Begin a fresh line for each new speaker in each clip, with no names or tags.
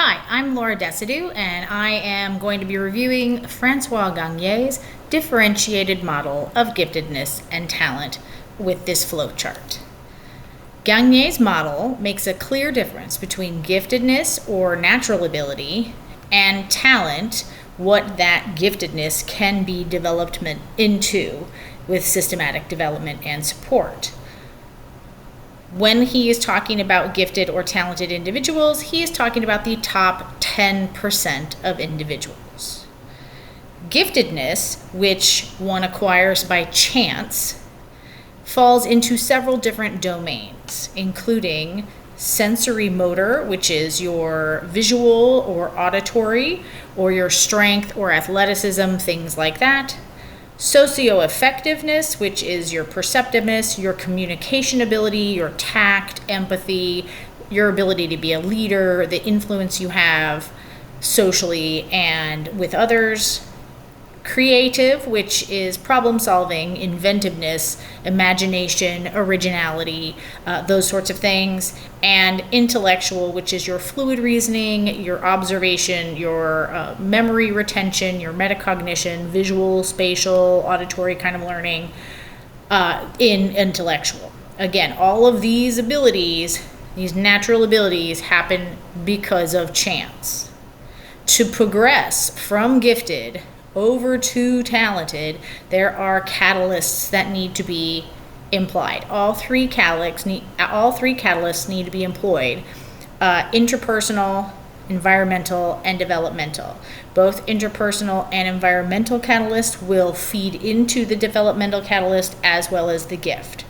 Hi, I'm Laura Desidue, and I am going to be reviewing Francois Gagne's differentiated model of giftedness and talent with this flowchart. Gagne's model makes a clear difference between giftedness or natural ability and talent, what that giftedness can be developed into with systematic development and support. When he is talking about gifted or talented individuals, he is talking about the top 10% of individuals. Giftedness, which one acquires by chance, falls into several different domains, including sensory motor, which is your visual or auditory, or your strength or athleticism, things like that. Socio-effectiveness, which is your perceptiveness, your communication ability, your tact, empathy, your ability to be a leader, the influence you have socially and with others. Creative, which is problem solving, inventiveness, imagination, originality, those sorts of things. And intellectual, which is your fluid reasoning, your observation, your memory retention, your metacognition, visual, spatial, auditory kind of learning in intellectual. Again, all of these abilities, these natural abilities, happen because of chance. To progress from gifted over to talented, there are catalysts that need to be implied. All three catalysts need to be employed: interpersonal, environmental, and developmental. Both interpersonal and environmental catalysts will feed into the developmental catalyst as well as the gift.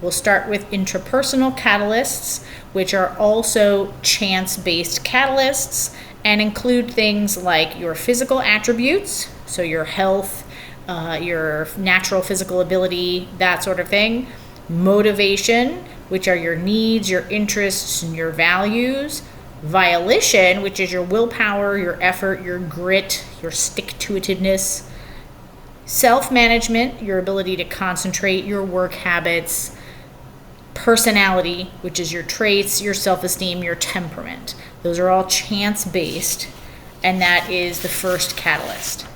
We'll start with intrapersonal catalysts, which are also chance-based catalysts and include things like your physical attributes, so your health, your natural physical ability, that sort of thing. Motivation, which are your needs, your interests, and your values. Volition, which is your willpower, your effort, your grit, your stick-to-itiveness. Self-management, your ability to concentrate, your work habits. Personality, which is your traits, your self-esteem, your temperament. Those are all chance-based, and that is the first catalyst.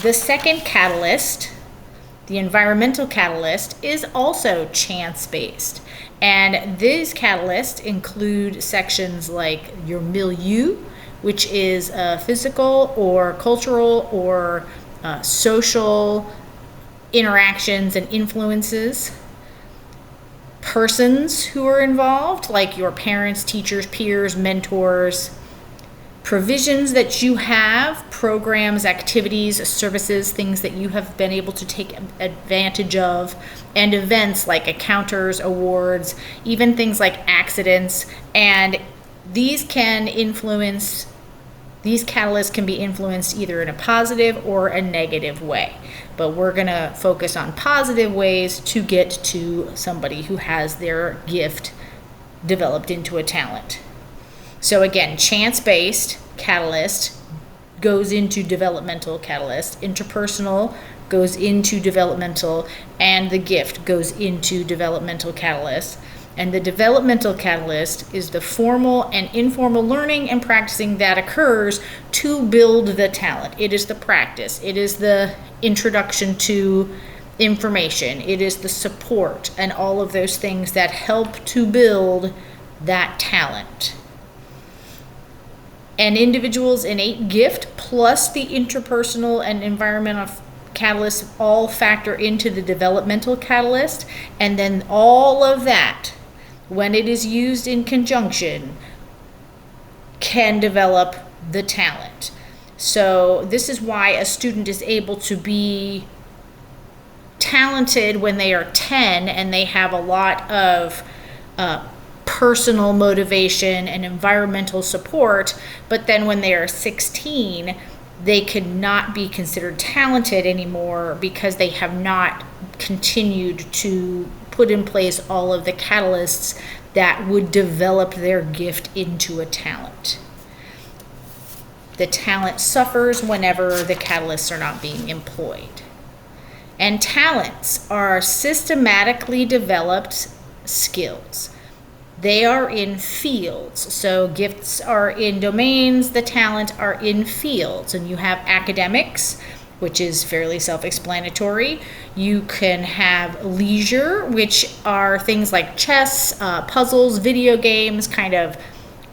The second catalyst, the environmental catalyst, is also chance-based. And these catalysts include sections like your milieu, which is physical or cultural or social interactions and influences. Persons who are involved, like your parents, teachers, peers, mentors. Provisions that you have, programs, activities, services, things that you have been able to take advantage of, and events like encounters, awards, even things like accidents. And these catalysts can be influenced either in a positive or a negative way. But we're going to focus on positive ways to get to somebody who has their gift developed into a talent. So again, chance-based catalyst goes into developmental catalyst, interpersonal goes into developmental, and the gift goes into developmental catalyst. And the developmental catalyst is the formal and informal learning and practicing that occurs to build the talent. It is the practice. It is the introduction to information. It is the support and all of those things that help to build that talent. An individual's innate gift plus the interpersonal and environmental catalysts all factor into the developmental catalyst, and then all of that, when it is used in conjunction, can develop the talent. So this is why a student is able to be talented when they are 10 and they have a lot of personal motivation and environmental support, but then when they are 16, they could not be considered talented anymore because they have not continued to put in place all of the catalysts that would develop their gift into a talent. The talent suffers whenever the catalysts are not being employed. And talents are systematically developed skills. They are in fields. So gifts are in domains, the talent are in fields. And you have academics, which is fairly self-explanatory. You can have leisure, which are things like chess, puzzles, video games, kind of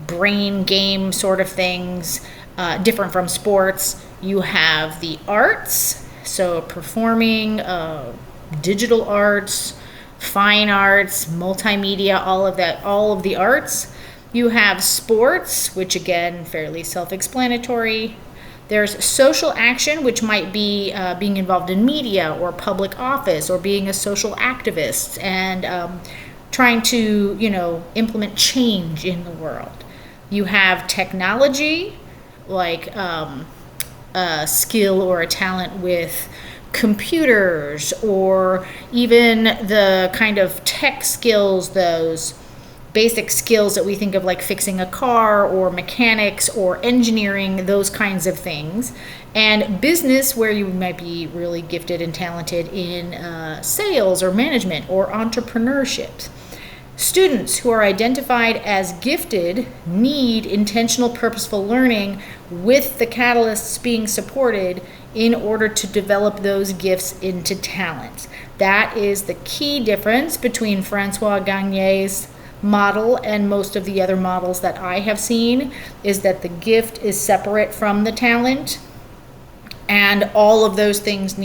brain game sort of things, different from sports. You have the arts, so performing, digital arts, fine arts, multimedia, all of that, all of the arts. You have sports, which again, fairly self-explanatory. There's social action, which might be being involved in media or public office or being a social activist and trying to, implement change in the world. You have technology, like a skill or a talent with computers, or even the kind of tech skills, those basic skills that we think of, like fixing a car or mechanics or engineering, those kinds of things. And business, where you might be really gifted and talented in sales or management or entrepreneurship. Students who are identified as gifted need intentional, purposeful learning with the catalysts being supported in order to develop those gifts into talents. That is the key difference between Francois Gagne's model and most of the other models that I have seen, is that the gift is separate from the talent, and all of those things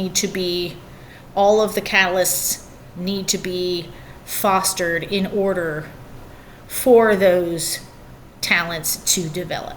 all of the catalysts need to be fostered in order for those talents to develop.